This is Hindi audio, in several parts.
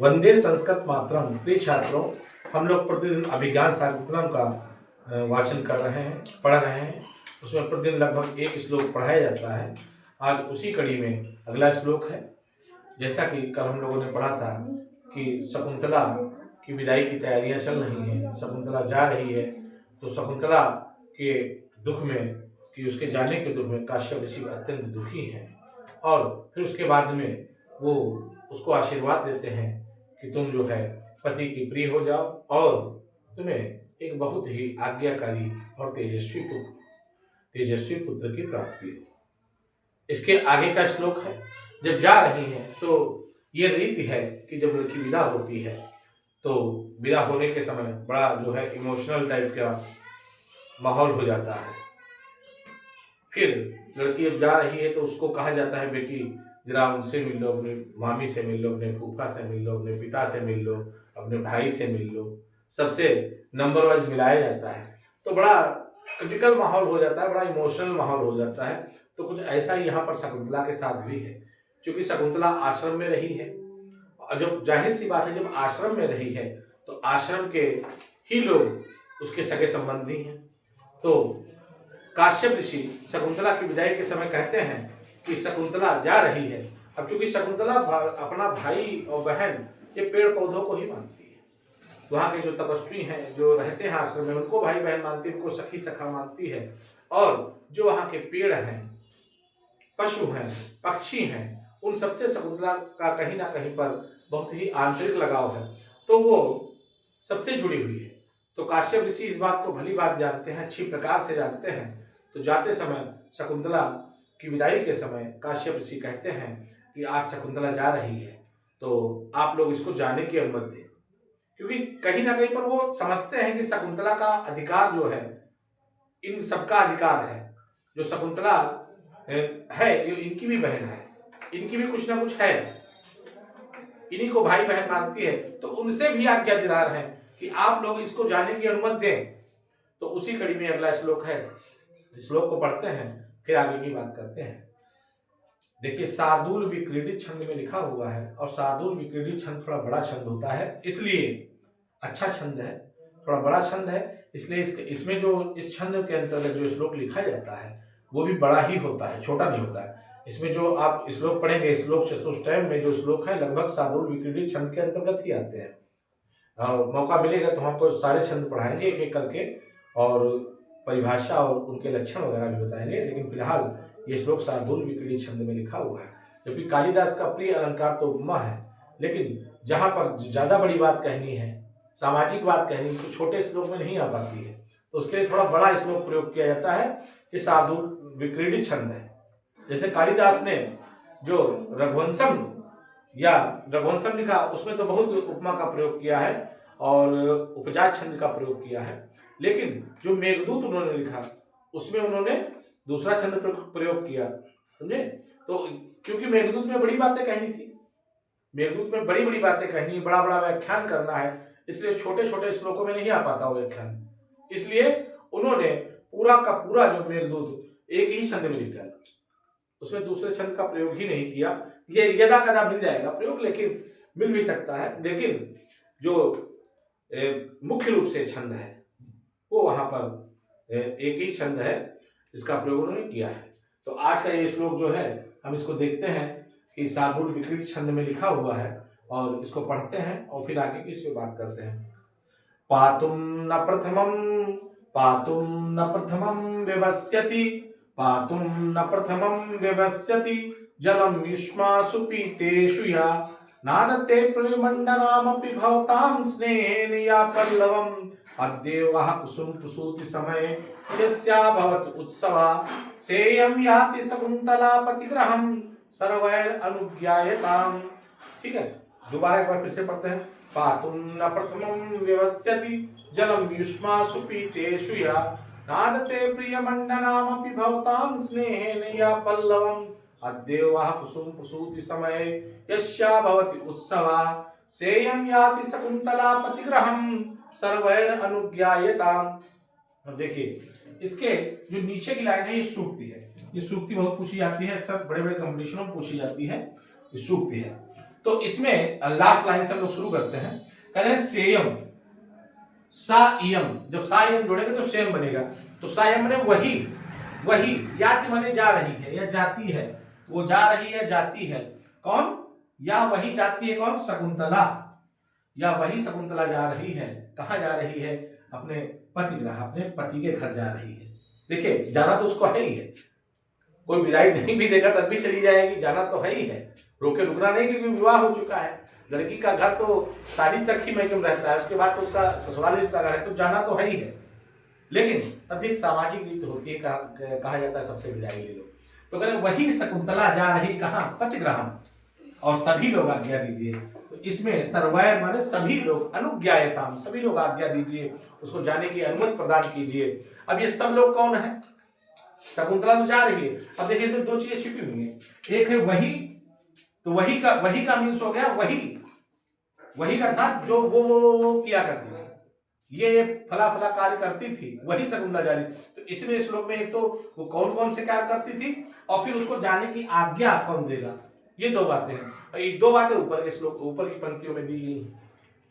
वंदे संस्कृत मातरम। प्रिय छात्रों, हम लोग प्रतिदिन अभिज्ञान शाकुंतलम का वाचन कर रहे हैं, पढ़ रहे हैं। उसमें प्रतिदिन लगभग एक श्लोक पढ़ाया जाता है। आज उसी कड़ी में अगला श्लोक है। जैसा कि कल हम लोगों ने पढ़ा था कि शकुंतला की विदाई की तैयारियां चल रही हैं, शकुंतला जा रही है, तो शकुंतला के दुख में, कि उसके जाने के दुख में काश्यप ऋषि अत्यंत दुखी हैं। और फिर उसके बाद में वो उसको आशीर्वाद देते हैं कि तुम जो है पति की प्रिय हो जाओ और तुम्हें एक बहुत ही आज्ञाकारी और तेजस्वी पुत्र की प्राप्ति हो। इसके आगे का श्लोक है, जब जा रही है तो ये रीति है कि जब लड़की विदा होती है तो विदा होने के समय बड़ा जो है इमोशनल टाइप का माहौल हो जाता है। फिर लड़की अब जा रही है तो उसको कहा जाता है, बेटी जरा उनसे मिल लो, अपनी मामी से मिल लो, अपने फूफा से मिल लो, अपने पिता से मिल लो, अपने भाई से मिल लो, सबसे नंबर वाइज मिलाया जाता है। तो बड़ा क्रिटिकल माहौल हो जाता है, बड़ा इमोशनल माहौल हो जाता है। तो कुछ ऐसा ही यहाँ पर शकुंतला के साथ भी है। क्योंकि शकुंतला आश्रम में रही है, और जब जाहिर सी बात है जब आश्रम में रही है तो आश्रम के ही लोग उसके सगे संबंधी हैं। तो काश्यप ऋषि शकुंतला की विदाई के समय कहते हैं कि शकुंतला जा रही है। अब चूंकि शकुंतला अपना भाई और बहन ये पेड़ पौधों को ही मानती है, वहाँ के जो तपस्वी हैं, जो रहते हैं आश्रम में, उनको भाई बहन मानती है, उनको सखी सखा मानती है। और जो वहाँ के पेड़ हैं, पशु हैं, पक्षी हैं, उन सबसे शकुंतला का कहीं ना कहीं पर बहुत ही आंतरिक लगाव है, तो वो सबसे जुड़ी हुई है। तो काश्यप ऋषि इस बात को भली बात जानते हैं, अच्छी प्रकार से जानते हैं। तो जाते समय शकुंतला की विदाई के समय काश्यप ऋषि कहते हैं कि आज शकुंतला जा रही है तो आप लोग इसको जाने की अनुमति दें। क्योंकि कहीं ना कहीं पर वो समझते हैं कि शकुंतला का अधिकार जो है इन सबका अधिकार है। जो शकुंतला है ये इनकी भी बहन है, इनकी भी कुछ ना कुछ है, इन्हीं को भाई बहन मानती है, तो उनसे भी आज्ञादार है कि आप लोग इसको जाने की अनुमति दें। तो उसी कड़ी में अगला श्लोक है, श्लोक को पढ़ते हैं फिर आगे की बात करते हैं। देखिए, शार्दूल विक्रीडित छंद में लिखा हुआ है, और शार्दूल विक्रीडित छंद थोड़ा बड़ा छंद होता है, इसलिए अच्छा छंद है, थोड़ा बड़ा छंद है, इसलिए इसमें जो इस छंद के अंतर्गत जो श्लोक लिखा जाता है वो भी बड़ा ही होता है, छोटा नहीं होता है। इसमें जो आप श्लोक पढ़ेंगे, श्लोक चतुष्टयम में जो श्लोक है लगभग शार्दूल विक्रीडित छंद के अंतर्गत ही आते हैं। मौका मिलेगा तो हम आपको सारे छंद पढ़ाएंगे एक एक करके, और परिभाषा और उनके लक्षण वगैरह भी बताएंगे। लेकिन फिलहाल ये श्लोक शार्दूल विक्रीडित छंद में लिखा हुआ है। जबकि कालिदास का प्रिय अलंकार तो उपमा है, लेकिन जहाँ पर ज़्यादा बड़ी बात कहनी है, सामाजिक बात कहनी है, तो छोटे श्लोक में नहीं आ पाती है, तो उसके लिए थोड़ा बड़ा श्लोक प्रयोग किया जाता है। ये शार्दूल विक्रीडित छंद है। जैसे कालिदास ने जो रघुवंशम लिखा, उसमें तो बहुत उपमा का प्रयोग किया है और उपजा छंद का प्रयोग किया है। लेकिन जो मेघदूत उन्होंने लिखा उसमें उन्होंने दूसरा छंद प्रयोग किया, समझे। तो क्योंकि मेघदूत में बड़ी बातें कहनी थी, मेघदूत में बड़ी बड़ी बातें कहनी, बड़ा बड़ा व्याख्यान करना है, इसलिए छोटे छोटे श्लोकों में नहीं आ पाता वो व्याख्यान। इसलिए उन्होंने पूरा का पूरा जो मेघदूत एक ही छंद में लिख डाला, उसमें दूसरे छंद का प्रयोग ही नहीं किया। ये यदा कदा मिल जाएगा प्रयोग, लेकिन मिल भी सकता है, लेकिन जो मुख्य रूप से छंद है वो वहां पर एक ही छंद है जिसका प्रयोग उन्होंने किया है। तो आज का ये श्लोक जो है हम इसको देखते हैं कि शार्दूल विक्रीडित छंद में लिखा हुआ है, और इसको पढ़ते हैं और फिर आगे की इस पे बात करते हैं। पातुम न प्रथमम विवस्यति, पातुम न प्रथमं विवस्यति, जलम युष्मासु पीतेषु या, नादते प्रियमण्डनामपि भवतां स्नेहेन या पल्लवम्, अद्येवः कुसुम प्रसूति समय यस्या भवति उत्सवा, सेयं याति शकुन्तला पतिगृहं सर्वैर अनुज्ञायताम्। ठीक है, दोबारा एक बार फिर से पढ़ते हैं। पातुं न प्रथमं विवस्यति, जलम युष्मासु पीतेषु या, नादते प्रियमण्डनामपि भवतां स्नेहेन या पल्लवम्, अद्येवः कुसुम प्रसूति समय यस्या भवति उत्सवा, सेयं याति शकुन्तला पतिगृहं सर्वैर अनुज्ञायताम्। देखिए, इसके जो नीचे की लाइन है ये सूक्ति है। ये सूक्ति बहुत पूछी जाती है, अक्सर बड़े बड़े कंपटीशनों में पूछी जाती है, ये सूक्ति है। तो इसमें लास्ट लाइन से हम लोग शुरू करते हैं। कह रहे हैं सेयम सा इयम, जब सा इयम जोड़ेंगे तो सेम बनेगा। तो सा इयम ने वही, वही याति माने जा रही है या जाती है, वो जा रही है जाती है। कौन? या वही जाती है कौन? शकुंतला। या वही शकुंतला जा रही है, कहाँ जा रही है? अपने पति ग्रह, अपने पति के घर जा रही है। देखिए जाना तो उसको है ही है, कोई विदाई नहीं भी देगा तब भी चली जाएगी, जाना तो है ही है, रोके रुकना नहीं, क्योंकि विवाह हो चुका है। लड़की का घर तो शादी तक ही महकम रहता है, उसके बाद तो उसका ससुराल इसका घर है, तो जाना तो है ही है। लेकिन तब भी एक सामाजिक रीति होती है, कहा जाता है सबसे विदाई ले लो। तो कहें वही शकुंतला जा रही कहाँ? पतिग्रहम, और सभी लोग आज्ञा दीजिए। तो इसमें सर्वैर माने सभी लोग, अनुज्ञायताम सभी लोग आज्ञा दीजिए, उसको जाने की अनुमति प्रदान कीजिए। अब ये सब लोग कौन है? शकुंतला तो जा रही है। अब देखिए इसमें दो चीजें छिपी हुई हैं, एक है वही, तो वही का मीन्स हो गया वही का था जो वो किया करती थी, ये फला फला कार्य करती थी, वही शकुंतला जा रही। तो इसमें श्लोक में एक तो वो कौन कौन से कार्य करती थी, और फिर उसको जाने की आज्ञा कौन देगा, ये दो बातें हैं। और ये दो बातें ऊपर के श्लोक, ऊपर की पंक्तियों में दी गई।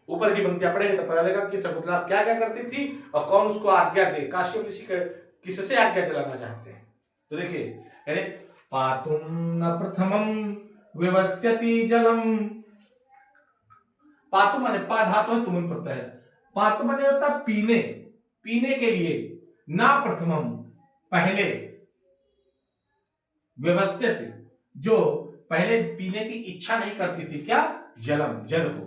ऊपर की पंक्तियां पढ़ेंगे तो पता लगेगा कि शकुंतला क्या क्या करती थी और कौन उसको आज्ञा दे। काश्यप ऋषि किससे आज्ञा दिलाना चाहते हैं? तो देखिए, अरे पातुम न प्रथमम विवस्यति जलम। पातु माने पा धातु है, तुम प्रत्यय। पातु माने होता पीने, पीने के लिए। ना प्रथमम पहले, व्यवस्थित जो पहले पीने की इच्छा नहीं करती थी, क्या? जलम, जल को,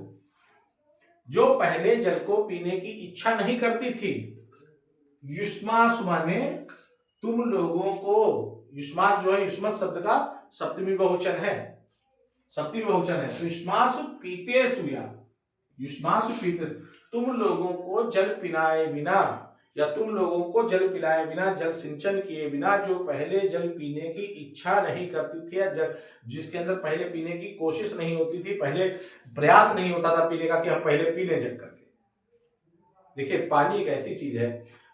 जो पहले जल को पीने की इच्छा नहीं करती थी। युष्मासु माने तुम लोगों को, युष्मास जो है युष्मत शब्द का सप्तमी बहुवचन है, सप्तमी बहुवचन है। तो युष्मासु पीतेषु, या युष्मासु पीते, तुम लोगों को जल पिलाए बिना, या तुम लोगों को जल पिलाए बिना, जल सिंचन किए बिना, जो पहले जल पीने की इच्छा नहीं करती थी, या जल जिसके अंदर पहले पीने की कोशिश नहीं होती थी, पहले प्रयास नहीं होता था पीने का कि हम पहले पी लें जग करके। देखिए पानी एक ऐसी चीज है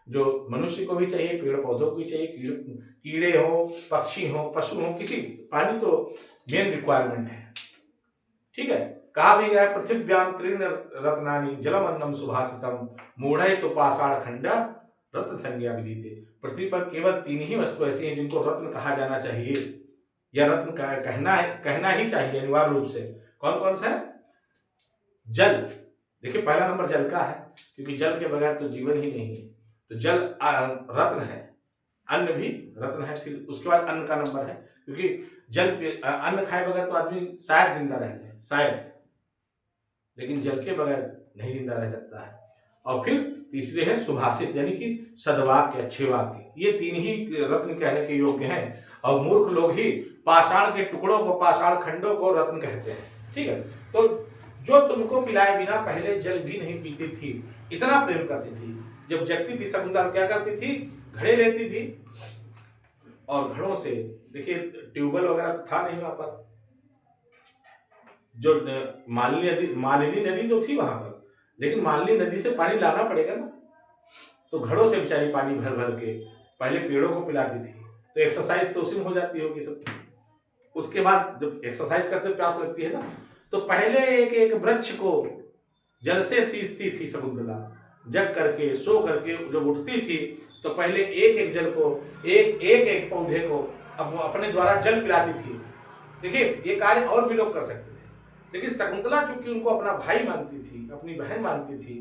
जो मनुष्य को भी चाहिए, पेड़ पौधों को भी चाहिए, कीड़े हो, पक्षी हो, पशु हो, किसी, पानी तो मेन रिक्वायरमेंट है। ठीक है, कहा भी गया पृथ्व्याम त्रीन रत्नानि जलमन्नम सुभाषितम मूढ़े तो पाषाण खंडा रत्न संज्ञा विदिते। पृथ्वी पर केवल तीन ही वस्तु ऐसी हैं जिनको रत्न कहा जाना चाहिए, या रत्न कहना ही चाहिए अनिवार्य रूप से। कौन कौन सा है? जल, देखिए पहला नंबर जल का है, क्योंकि जल के बगैर तो जीवन ही नहीं है। तो जल रत्न है, अन्न भी रत्न है। फिर उसके बाद अन्न का नंबर है, क्योंकि जल अन्न खाए बगैर तो आदमी शायद जिंदा रह जाए, शायद, लेकिन जल के बगैर नहीं जिंदा रह सकता है। और फिर तीसरे है सुभाषित, यानी कि सद्वाक्य, अच्छे वाक्य। ये तीन ही रत्न कहने के योग्य हैं, और मूर्ख लोग ही पाषाण के टुकड़ों को, पाषाण खंडों को रत्न कहते हैं। ठीक है, तो जो तुमको पिलाए बिना पहले जल भी नहीं पीती थी, इतना प्रेम करती थी। जब जगती थी शकुंतला क्या करती थी? घड़े लेती थी, और घड़ों से, देखिए ट्यूबवेल वगैरह तो था नहीं वहां पर, जो मालिनी नदी तो थी वहां पर, लेकिन मालिनी नदी से पानी लाना पड़ेगा ना, तो घड़ों से बेचारी पानी भर भर के पहले पेड़ों को पिलाती थी। तो एक्सरसाइज तो उसी में हो जाती होगी सब। उसके बाद जब एक्सरसाइज करते प्यास लगती है ना, तो पहले एक एक वृक्ष को जल से सींचती थी शकुंतला। जग करके, सो करके जब उठती थी तो पहले एक एक जल को, एक एक पौधे को अब वो अपने द्वारा जल पिलाती थी। देखिए ये कार्य और भी लोग कर सकते थे, लेकिन शकुंतला चूंकि उनको अपना भाई मानती थी, अपनी बहन मानती थी,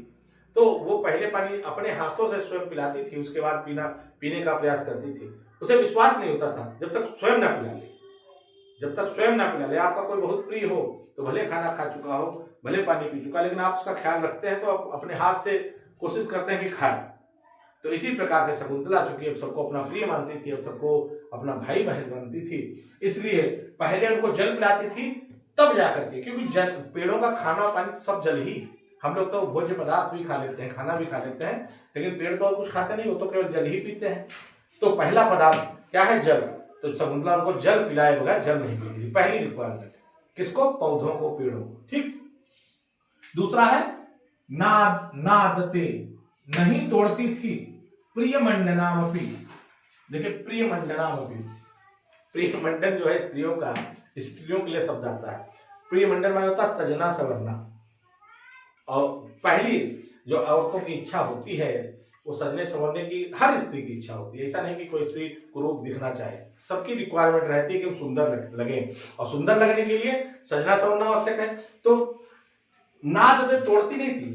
तो वो पहले पानी अपने हाथों से स्वयं पिलाती थी, उसके बाद पीने का प्रयास करती थी। उसे विश्वास नहीं होता था जब तक स्वयं ना पिला ले, जब तक स्वयं ना पिला ले। आपका कोई बहुत प्रिय हो तो भले खाना खा चुका हो, भले पानी पी चुका, लेकिन आप उसका ख्याल रखते हैं तो आप अपने हाथ से कोशिश करते हैं कि खाए। तो इसी प्रकार से शकुंतला चूंकि अब सबको अपना प्रिय मानती थी, अब सबको अपना भाई बहन मानती थी, इसलिए पहले उनको जल पिलाती थी, तब जाकर के, क्योंकि जल, पेड़ों का खाना पानी सब जल ही। हम लोग तो भोज्य पदार्थ भी खा लेते हैं, खाना भी खा लेते हैं, लेकिन पेड़ तो और कुछ खाते नहीं, वो तो केवल जल ही पीते हैं। तो पहला पदार्थ क्या है? जल। तो शकुंतला उनको जल पिलाए बगैर जल नहीं पीती थी, पहली रिक्वायरमेंट। किसको? पौधों को, पेड़ों को। ठीक। दूसरा है नादते, नहीं तोड़ती थी। प्रिय मंडनामपि, देखिए प्रिय मंडनामपि, प्रिय मंडन जो है स्त्रियों का, स्त्रियों के लिए शब्द आता है। प्रिय मंडन माने होता है सजना संवरना। और पहली जो औरतों की इच्छा होती है वो सजने संवरने की हर स्त्री की इच्छा होती है। ऐसा नहीं कि कोई स्त्री कुरूप दिखना चाहे, सबकी रिक्वायरमेंट रहती है कि हम सुंदर लगे, और सुंदर लगने के लिए सजना संवरना आवश्यक है। तो नाद से तोड़ती नहीं थी।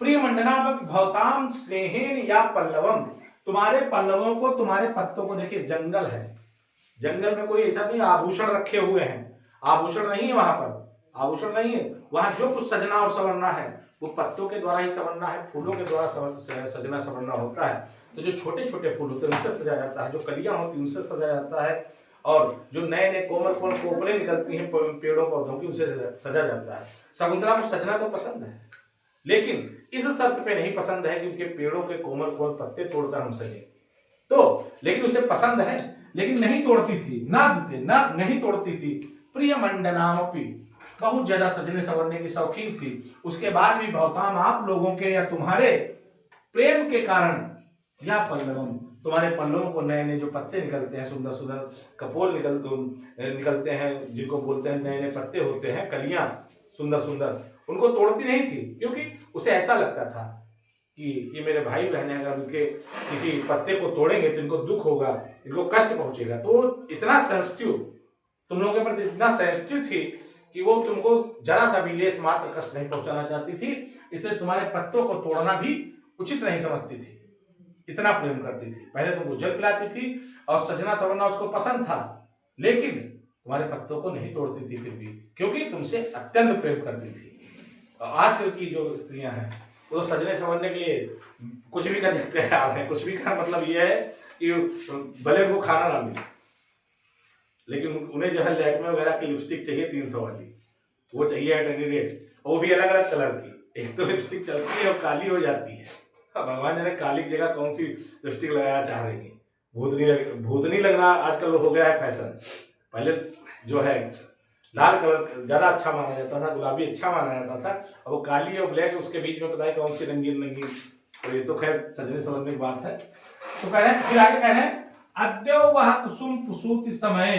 प्रिय मंडना भवताम स्नेहेन या पल्लवम, तुम्हारे पल्लवों को, तुम्हारे पत्तों को, देखिए जंगल है, जंगल में कोई ऐसा नहीं आभूषण रखे हुए हैं, आभूषण नहीं है वहां पर, आभूषण नहीं है वहां। जो कुछ सजना और संवरना है वो पत्तों के द्वारा ही संवरना है, फूलों के द्वारा सजना संवरना होता है। तो जो छोटे छोटे फूल होते हैं उनसे सजाया जाता है, जो कलियां होती हैं उनसे सजाया जाता है, और जो नए नए कोमल कोमल कोपलें निकलती हैं पेड़ों पौधों की उनसे सजा जाता है। शकुंतला को सजना तो पसंद है, लेकिन इस शर्त पे नहीं पसंद है कि उनके पेड़ों के कोमल कोमल पत्ते तोड़कर हम सजे। तो लेकिन उसे पसंद है, लेकिन नहीं तोड़ती थी, नहीं तोड़ती थी। प्रिय मंडनामपि, बहुत ज्यादा सजने संवरने की शौकीन थी। उसके बाद भी भवताम, आप लोगों के या तुम्हारे प्रेम के कारण, या पल्लवम, तुम्हारे पल्लवों को नए नए जो पत्ते निकलते हैं, सुंदर सुंदर कपोल निकलते हैं, जिनको बोलते हैं नए नए पत्ते होते हैं, कलियां सुंदर सुंदर, उनको तोड़ती नहीं थी, क्योंकि उसे ऐसा लगता था कि ये मेरे भाई बहन है, अगर उनके किसी पत्ते को तोड़ेंगे तो इनको दुख होगा, इनको कष्ट पहुंचेगा। तो इतना सेंसिटिव, तुम लोगों के प्रति इतना सेंसिटिव थी कि वो तुमको जरा सा भी लेस मात्र कष्ट नहीं पहुंचाना चाहती थी, इसलिए तुम्हारे पत्तों को तोड़ना भी उचित नहीं समझती थी, इतना प्रेम करती थी। पहले तुमको जल पिलाती थी और सजना संवरना उसको पसंद था, लेकिन तुम्हारे पत्तों को नहीं तोड़ती थी फिर भी, क्योंकि तुमसे अत्यंत प्रेम करती थी। और आजकल की जो स्त्रियां हैं वो तो सजने संवरने के लिए कुछ भी करने तैयार है। कुछ भी का मतलब ये है कि भले उनको खाना ना मिले, लेकिन उन्हें जो है लैक्मे वगैरह की लिपस्टिक चाहिए 300 वाली, वो चाहिए एट एनी रेट, और वो भी अलग अलग कलर की। एक तो लिपस्टिक चलती है और काली हो जाती है, भगवान जाने काली की जगह कौन सी लिपस्टिक लगाना चाह रही है। भूतनी लगना आजकल हो गया है फैशन। पहले जो है लाल कलर ज्यादा अच्छा माना जाता था, गुलाबी अच्छा माना जाता था, और वो काली और ब्लैक उसके बीच में पता है कौन सी रंगीन रंगीन। तो ये तो खैर सजने संवरने की बात है। तो कह रहे हैं, फिर आगे कह रहे हैं, अद्यो वह कुसुम प्रसूति समय,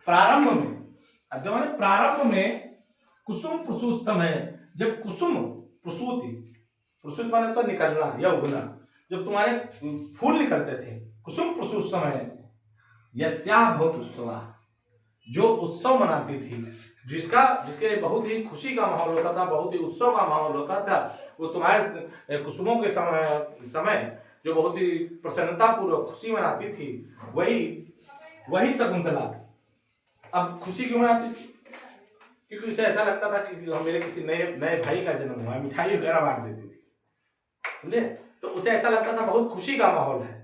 प्रारंभ में, अद्य माने प्रारंभ में, कुसुम प्रसूत समय, जब कुसुम प्रसूति, प्रसूत माने तो निकलना या उगना, जब तुम्हारे फूल निकलते थे, कुसुम प्रसूत समय, यस्या बहुत उत्सवा, जो उत्सव मनाती थी, जिसके बहुत ही खुशी का माहौल होता था, बहुत ही उत्सव का माहौल होता था, वो तुम्हारे कुसुमों के समय जो बहुत ही प्रसन्नता पूर्वक खुशी मनाती थी, वही शकुंतला अब खुशी क्यों मनाती थी? क्योंकि उसे ऐसा लगता था कि मेरे किसी नए भाई का जन्म हुआ, मिठाई वगैरह बांट देती थी, समझे? तो उसे ऐसा लगता था बहुत खुशी का माहौल है,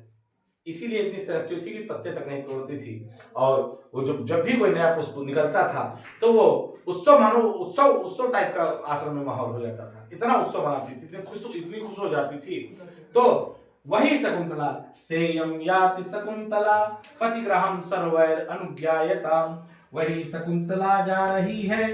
इसीलिए इतनी सेंसिटिव थी कि पत्ते तक नहीं तोड़ती थी। और वो जब भी कोई नया पुष्प निकलता था तो वो उत्सव मानो उत्सव टाइप का आश्रम में माहौल हो जाता था, इतना उत्सव मनाती थी, इतनी खुश हो जाती थी। तो वही शकुंतला, सेयम याति शकुंतला पतिग्रहम सर्वैर अनुज्ञायताम, वही शकुंतला जा रही है,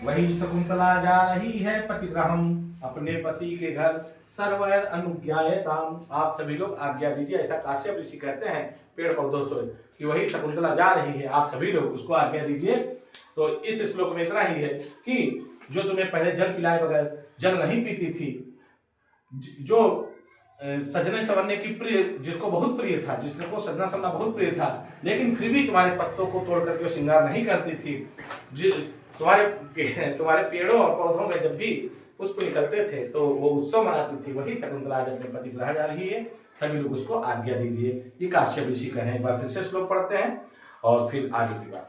वही शकुंतला जा रही है पतिग्रहम, अपने पति के घर, सर्वैर अनुज्ञायताम, आप सभी लोग आज्ञा दीजिए। ऐसा काश्यप ऋषि कहते हैं पेड़ पौधों से कि वही शकुंतला जा रही है, आप सभी लोग उसको आज्ञा दीजिए। तो इस श्लोक में इतना ही है कि जो तुम्हें पहले जल पिलाए बगैर जल नहीं पीती थी, जो सजने संवरने की प्रिय, जिसको बहुत प्रिय था, जिसको सजना संवरना बहुत प्रिय था, लेकिन फिर भी तुम्हारे पत्तों को तोड़ करके श्रृंगार नहीं करती थी, तुम्हारे पेड़ों और पौधों में जब भी पुष्प निकलते थे तो वो उत्सव मनाती थी, वही शकुंतला आज अपने पति ग्रह जा रही है, सभी लोग उसको आज्ञा दीजिए। ये काश्यप ऋषि कहे हैं। एक बार फिर से श्लोक पढ़ते हैं और फिर आगे की बात।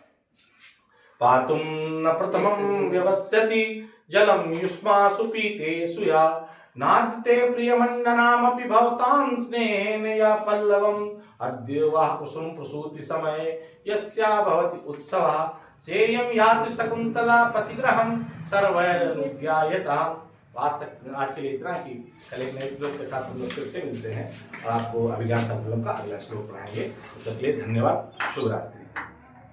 पातुम न प्रथमं व्यवस्यति जलम युष्मासु पीतेषु या, नादते प्रियमण्डनामपि भवतां स्नेहेन या पल्लवम्, अद्य वाह कुसुम प्रसूति समय यस्या भवति उत्सवः, सेयम याति शकुंतला पतिग्रहम सर्वैरनुज्ञायताम्। आज के लिए इतना ही। कल एक नए श्लोक के साथ हम लोग फिर से मिलते हैं और आपको अभिज्ञान संकल्प का अगला श्लोक पढ़ाएंगे। तब तक के लिए धन्यवाद, शुभ रात्रि।